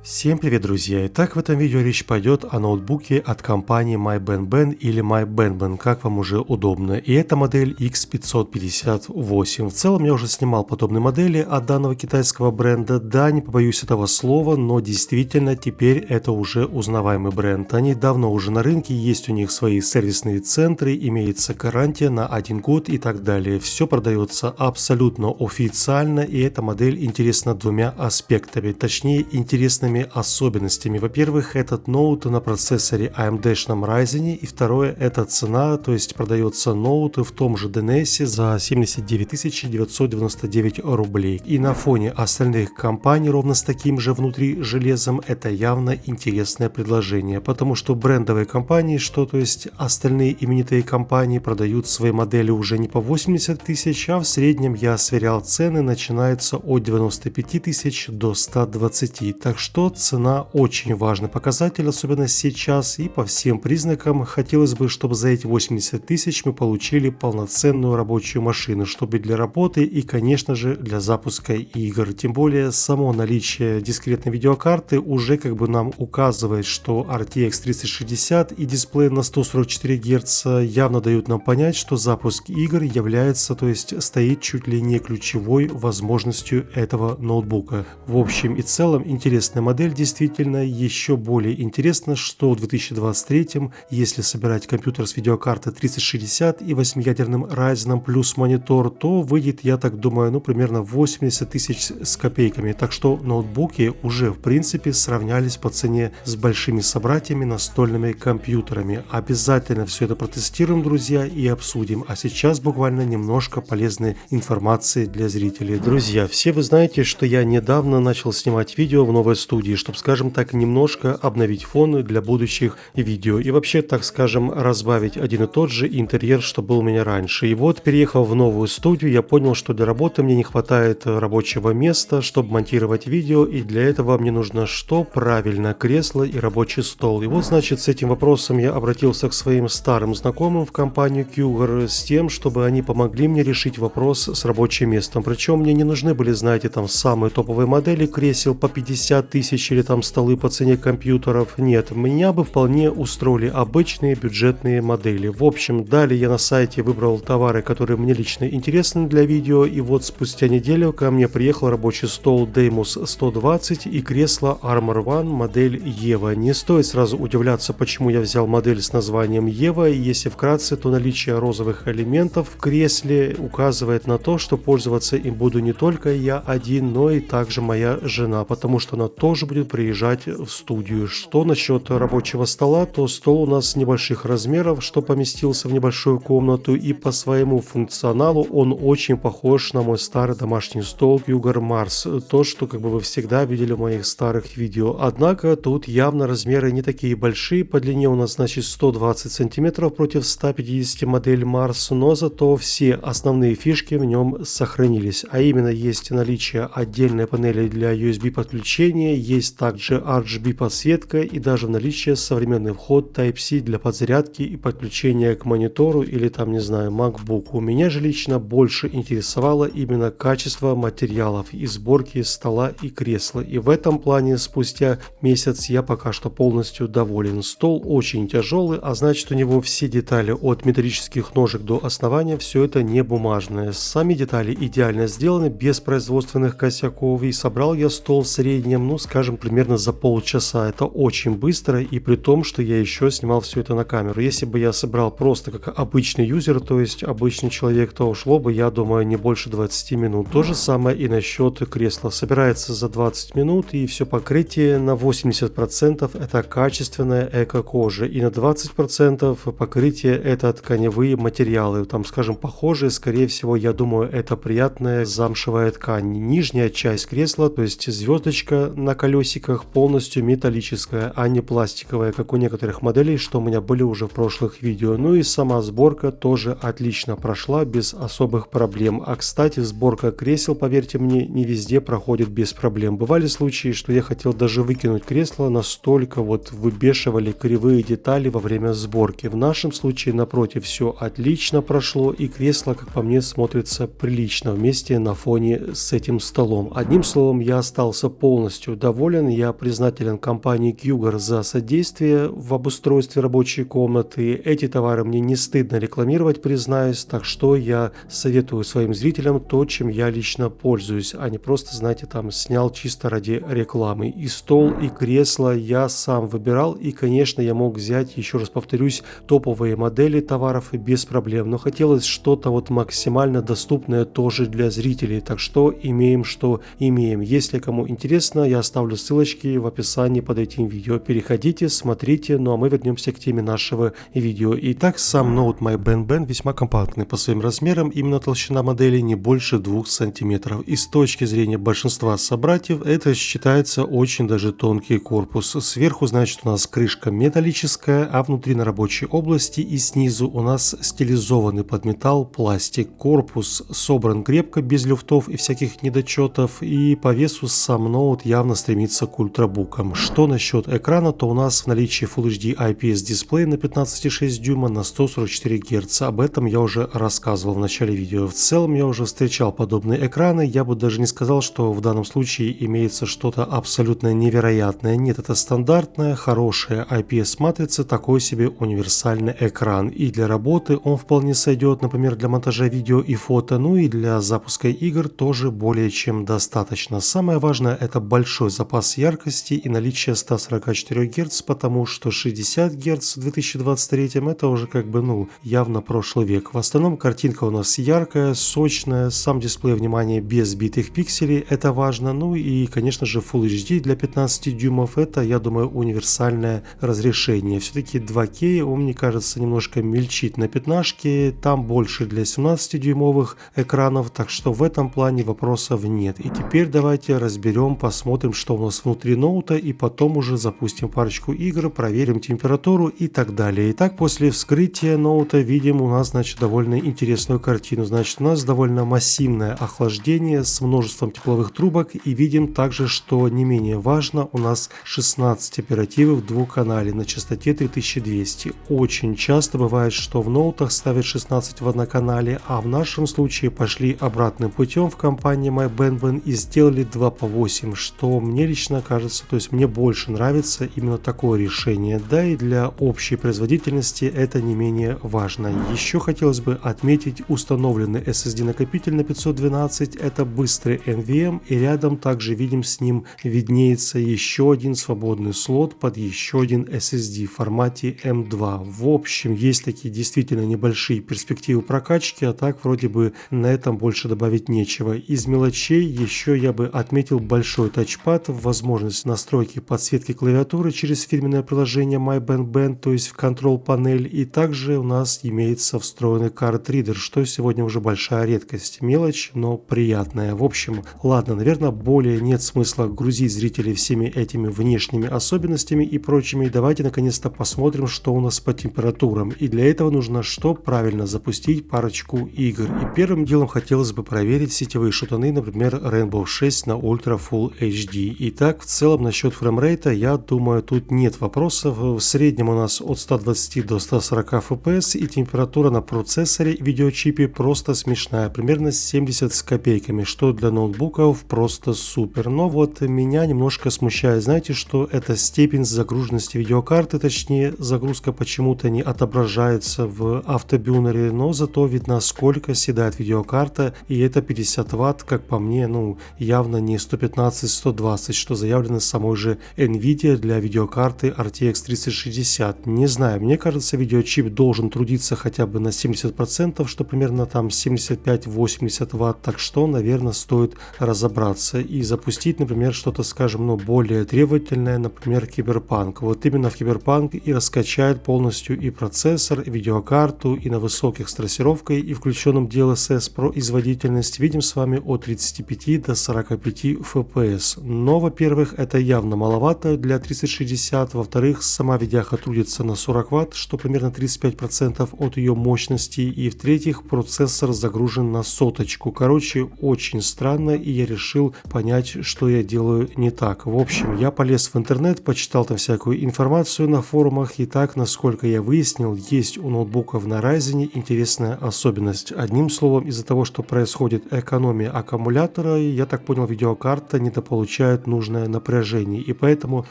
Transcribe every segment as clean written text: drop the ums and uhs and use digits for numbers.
Всем привет, друзья! Итак, в этом видео речь пойдет о ноутбуке от компании MyBenben или MyBenben, как вам уже удобно. И это модель X558. В целом я уже снимал подобные модели от данного китайского бренда. Да, не побоюсь этого слова, но действительно теперь это уже узнаваемый бренд. Они давно уже на рынке, есть у них свои сервисные центры, имеется гарантия на 1 год и так далее. Все продается абсолютно официально, и эта модель интересна двумя аспектами, точнее интересными особенностями. Во-первых, этот ноут на процессоре AMD-шном Ryzen, и второе, это цена, то есть продается ноут в том же DNS за 79 999 рублей. И на фоне остальных компаний ровно с таким же внутри железом это явно интересное предложение, потому что брендовые компании, то есть остальные именитые компании продают свои модели уже не по 80 тысяч, а в среднем я сверял цены, начинаются от 95 тысяч до 120. Так что цена очень важный показатель, особенно сейчас, и по всем признакам хотелось бы, чтобы за эти 80 тысяч мы получили полноценную рабочую машину, чтобы для работы и, конечно же, для запуска игр. Тем более, само наличие дискретной видеокарты уже нам указывает, что RTX 3060 и дисплей на 144 Гц явно дают нам понять, что запуск игр является, то есть стоит чуть ли не ключевой возможностью этого ноутбука. В общем и целом интересная модель. Действительно еще более интересно, что в 2023, если собирать компьютер с видеокартой 3060 и 8-ядерным Ryzen плюс монитор, то выйдет, я так думаю, примерно 80 тысяч с копейками. Так что ноутбуки уже в принципе сравнялись по цене с большими собратьями настольными компьютерами. Обязательно все это протестируем, друзья, и обсудим. А сейчас буквально немножко полезной информации для зрителей. Друзья, все вы знаете, что я недавно начал снимать видео в новой студии, чтобы, скажем так, немножко обновить фон для будущих видео и вообще, так скажем, разбавить один и тот же интерьер, что был у меня раньше. И вот, переехав в новую студию, я понял, что для работы мне не хватает рабочего места, чтобы монтировать видео, и для этого мне нужно что? Правильно, кресло и рабочий стол. И вот, значит, с этим вопросом я обратился к своим старым знакомым в компанию Cougar с тем, чтобы они помогли мне решить вопрос с рабочим местом. Причем мне не нужны были, знаете, там самые топовые модели кресел по 50 тысяч или там столы по цене компьютеров. Нет, меня бы вполне устроили обычные бюджетные модели. В общем, далее я на сайте выбрал товары, которые мне лично интересны для видео, и вот спустя неделю ко мне приехал рабочий стол Deimos 120 и кресло Armor One модель Ева. Не стоит сразу удивляться, почему я взял модель с названием Ева, и если вкратце, то наличие розовых элементов в кресле указывает на то, что пользоваться им буду не только я один, но и также моя жена, потому что она тоже будет приезжать в студию. Что насчет рабочего стола, то стол у нас небольших размеров, что поместился в небольшую комнату, и по своему функционалу он очень похож на мой старый домашний стол Cougar Mars, то, что вы всегда видели в моих старых видео. Однако тут явно размеры не такие большие, по длине у нас значит 120 сантиметров против 150 модель Mars, но зато все основные фишки в нем сохранились, а именно есть наличие отдельной панели для USB подключения, есть также RGB подсветка и даже наличие современный вход Type-C для подзарядки и подключения к монитору или там, не знаю, MacBook. У меня же лично больше интересовало именно качество материалов и сборки стола и кресла. И в этом плане спустя месяц я пока что полностью доволен. Стол очень тяжелый, а значит у него все детали от металлических ножек до основания, все это не бумажное. Сами детали идеально сделаны, без производственных косяков, и собрал я стол в среднем, скажем, примерно за полчаса. Это очень быстро, и при том, что я еще снимал все это на камеру. Если бы я собрал просто как обычный юзер, то есть обычный человек, то ушло бы, я думаю, не больше 20 минут. То же самое и насчет кресла. Собирается за 20 минут, и все покрытие на 80% это качественная эко-кожа, и на 20% покрытие это тканевые материалы. Там, скажем, похожие, скорее всего, я думаю, это приятная замшевая ткань. Нижняя часть кресла, то есть звездочка на колесиках, полностью металлическая, а не пластиковая, как у некоторых моделей, что у меня были уже в прошлых видео. Ну и сама сборка тоже отлично прошла без особых проблем. А кстати, сборка кресел, поверьте мне, не везде проходит без проблем. Бывали случаи, что я хотел даже выкинуть кресло, настолько выбешивали кривые детали во время сборки. В нашем случае, напротив, все отлично прошло, и кресло, как по мне, смотрится прилично вместе на фоне с этим столом. Одним словом, я остался полностью доволен доволен. Я признателен компании Cougar за содействие в обустройстве рабочей комнаты. Эти товары мне не стыдно рекламировать, признаюсь, так что я советую своим зрителям то, чем я лично пользуюсь, а не просто, знаете, там снял чисто ради рекламы. И стол, и кресло я сам выбирал, и, конечно, я мог взять, еще раз повторюсь, топовые модели товаров без проблем, но хотелось что-то вот максимально доступное тоже для зрителей, так что имеем, что имеем. Если кому интересно, я оставлю ссылочки в описании под этим видео. Переходите, смотрите, ну а мы вернемся к теме нашего видео. Итак, сам Note MyBenBen весьма компактный по своим размерам, именно толщина модели не больше 2 см. И с точки зрения большинства собратьев, это считается очень даже тонкий корпус. Сверху, значит, у нас крышка металлическая, а внутри на рабочей области и снизу у нас стилизованный под металл пластик. Корпус собран крепко, без люфтов и всяких недочетов, и по весу сам ноут явно стремится к ультрабукам. Что насчет экрана, то у нас в наличии Full HD IPS дисплей на 15,6 дюйма на 144 Гц. Об этом я уже рассказывал в начале видео. В целом я уже встречал подобные экраны, я бы даже не сказал, что в данном случае имеется что-то абсолютно невероятное. Нет, это стандартная, хорошая IPS-матрица, такой себе универсальный экран. И для работы он вполне сойдет, например, для монтажа видео и фото, ну и для запуска игр тоже более чем достаточно. Самое важное — это большой запас яркости и наличие 144 Гц, потому что 60 Гц в 2023 это уже как бы, ну, явно прошлый век. В основном картинка у нас яркая, сочная, сам дисплей, внимание, без битых пикселей, это важно, ну и, конечно же, Full HD для 15 дюймов, это, я думаю, универсальное разрешение. Все-таки 2К, он, мне кажется, немножко мельчит на пятнашке, там больше для 17-дюймовых экранов, так что в этом плане вопросов нет. И теперь давайте разберем, посмотрим, что у нас внутри ноута, и потом уже запустим парочку игр, проверим температуру и так далее. Итак, после вскрытия ноута видим у нас, значит, довольно интересную картину. Значит, у нас довольно массивное охлаждение с множеством тепловых трубок, и видим также, что не менее важно, у нас 16 оперативы в двухканале на частоте 3200. Очень часто бывает, что в ноутах ставят 16 в одноканале, а в нашем случае пошли обратным путем в компании MyBenBen и сделали 2 по 8, что мне лично кажется, то есть мне больше нравится именно такое решение, да и для общей производительности это не менее важно. Еще хотелось бы отметить установленный SSD накопитель на 512, это быстрый NVMe, и рядом также видим с ним виднеется еще один свободный слот под еще один SSD в формате M2. В общем, есть такие действительно небольшие перспективы прокачки, а так вроде бы на этом больше добавить нечего. Из мелочей еще я бы отметил большой тачпад, возможность настройки подсветки клавиатуры через фирменное приложение MyBenBen, то есть в контрол-панель, и также у нас имеется встроенный карт-ридер, что сегодня уже большая редкость. Мелочь, но приятная. В общем, ладно, наверное, более нет смысла грузить зрителей всеми этими внешними особенностями и прочими. Давайте наконец-то посмотрим, что у нас по температурам. И для этого нужно что? Правильно запустить парочку игр. И первым делом хотелось бы проверить сетевые шутаны, например, Rainbow 6 на Ultra Full HD. Итак, в целом насчет фреймрейта, я думаю, тут нет вопросов. В среднем у нас от 120 до 140 FPS, и температура на процессоре видеочипе просто смешная, примерно 70 с копейками, что для ноутбуков просто супер. Но вот меня немножко смущает, знаете, что это степень загруженности видеокарты, точнее загрузка почему-то не отображается в автобюнере, но зато видно, сколько седает видеокарта, и это 50 Вт, как по мне, ну явно не 115-120, что заявлено самой же Nvidia для видеокарты RTX 3060. Не знаю, мне кажется, видеочип должен трудиться хотя бы на 70%, что примерно там 75-80 Вт, так что, наверное, стоит разобраться и запустить, например, что-то, скажем, ну, более требовательное, например, Cyberpunk. Вот именно в Cyberpunk и раскачает полностью и процессор, и видеокарту, и на высоких с трассировкой, и включенном DLSS производительность видим с вами от 35 до 45 FPS. Но, во-первых, это явно маловато для 3060, во-вторых, сама видяха трудится на 40 Вт, что примерно 35% от ее мощности, и в-третьих, процессор загружен на соточку. Короче, очень странно, и я решил понять, что я делаю не так. В общем, я полез в интернет, почитал там всякую информацию на форумах, и так, насколько я выяснил, есть у ноутбуков на Ryzen интересная особенность. Одним словом, из-за того, что происходит экономия аккумулятора, я так понял, видеокарта недополучает получает нужное напряжение. И поэтому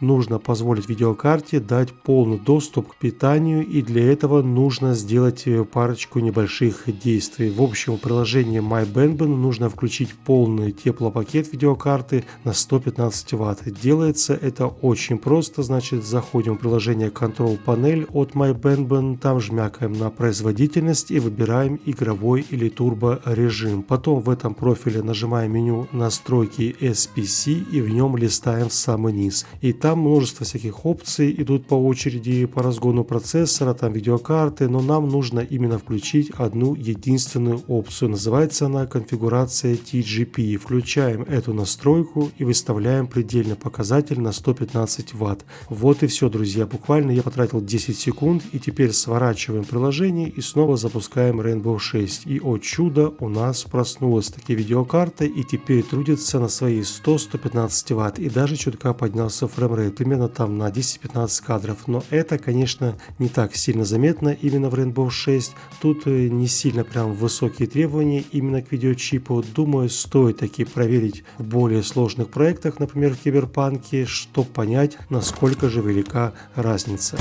нужно позволить видеокарте дать полный доступ к питанию, и для этого нужно сделать парочку небольших действий. В общем, в приложении MyBenben нужно включить полный теплопакет видеокарты на 115 Вт. Делается это очень просто, значит, заходим в приложение Control Panel от MyBenben, там жмякаем на производительность и выбираем игровой или турбо режим. Потом в этом профиле нажимаем меню настройки SPC и в нем листаем в самый низ. И там множество всяких опций идут по очереди по разгону процессора, там видеокарты, но нам нужно именно включить одну единственную опцию. Называется она конфигурация TGP. Включаем эту настройку и выставляем предельный показатель на 115 Вт. Вот и все, друзья. Буквально я потратил 10 секунд, и теперь сворачиваем приложение и снова запускаем Rainbow 6. И, о чудо, у нас проснулась таки видеокарта и теперь трудится на свои 100-115 Вт. И даже чутка поднялся фреймрейт, примерно там на 10-15 кадров. Но это, конечно, не так сильно заметно именно в Rainbow 6. Тут не сильно прям высокие требования именно к видеочипу. Думаю, стоит таки проверить в более сложных проектах, например, в Киберпанке, чтобы понять, насколько же велика разница.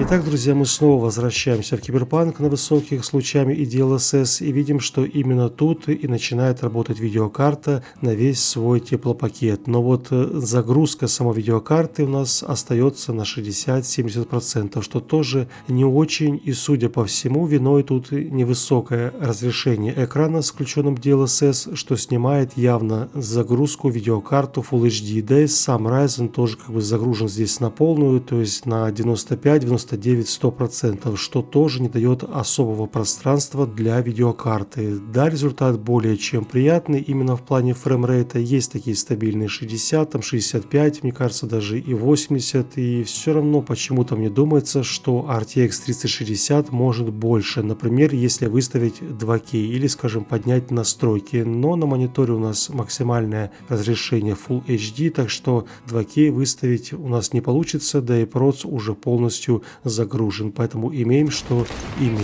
Итак, друзья, мы снова возвращаемся в Киберпанк на высоких с лучами и DLSS и видим, что именно тут и начинает работать видеокарта на весь свой теплопакет. Но вот загрузка самой видеокарты у нас остается на 60-70%, что тоже не очень, и судя по всему, виной тут невысокое разрешение экрана с включенным DLSS, что снимает явно загрузку видеокарту Full HD. Да и сам Ryzen тоже как бы загружен здесь на полную, то есть на 95-99-100%, что тоже не дает особого пространства для видеокарты. Да, результат более чем приятный именно в плане фреймрейта. Есть такие стабильные 60, там 65, мне кажется, даже и 80, и все равно почему-то мне думается, что RTX 3060 может больше. Например, если выставить 2К или, скажем, поднять настройки. Но на мониторе у нас максимальное разрешение Full HD, так что 2К выставить у нас не получится, да и проц уже полностью загружен, поэтому имеем, что имеем.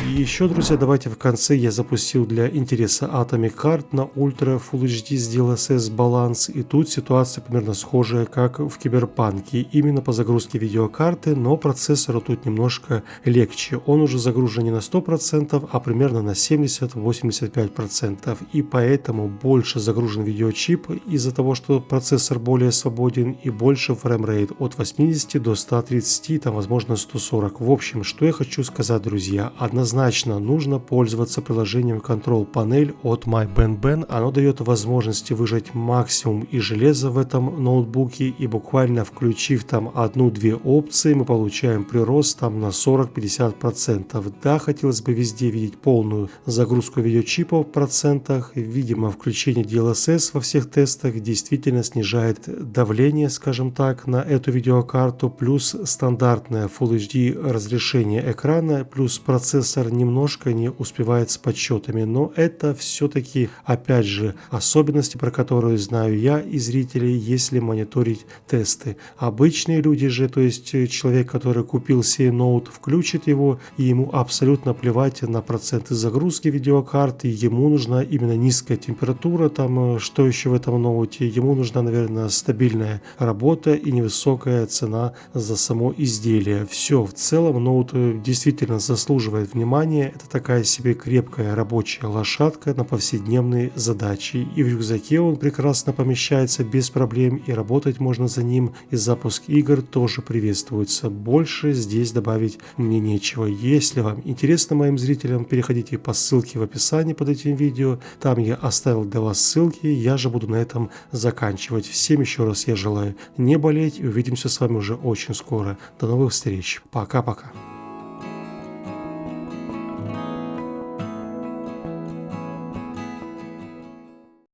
И еще, друзья, давайте в конце я запустил для интереса Atomic Heart на Ultra Full HD с DLSS баланс, и тут ситуация примерно схожая, как в Киберпанке, именно по загрузке видеокарты, но процессору тут немножко легче. Он уже загружен не на 100%, а примерно на 70-85%, и поэтому больше загружен видеочип из-за того, что процессор более свободен, и больше фреймрейт от 80 до 130, там возможно 140. В общем, что я хочу сказать, друзья, однозначно нужно пользоваться приложением Control Panel от MyBenben. Оно дает возможности выжать максимум из железа в этом ноутбуке, и буквально включив там 1-2 опции, мы получаем прирост там на 40-50%. Да, хотелось бы везде видеть полную загрузку видеочипа в процентах. Видимо, включение DLSS во всех тестах действительно снижает давление, скажем так, на эту видеокарту, плюс стандартное Full HD разрешение экрана, плюс процессор немножко не успевает с подсчетами, но это все-таки, опять же, особенности, про которые знаю я и зрители, если мониторить тесты. Обычные люди же, то есть человек, который купил себе ноут, включит его, и ему абсолютно плевать на проценты загрузки видеокарты, ему нужна именно низкая температура, там, что еще в этом ноуте, ему нужна, наверное, стабильная работа и невысокая цена за само изделие. Все, в целом ноут действительно заслуживает внимания. Это такая себе крепкая рабочая лошадка на повседневные задачи. И в рюкзаке он прекрасно помещается без проблем, и работать можно за ним, и запуск игр тоже приветствуется. Больше здесь добавить мне нечего. Если вам интересно, моим зрителям, переходите по ссылке в описании под этим видео. Там я оставил для вас ссылки. Я же буду на этом заканчивать. Всем еще раз я желаю не болеть, и увидимся с вами уже очень скоро. До новых встреч. Пока-пока.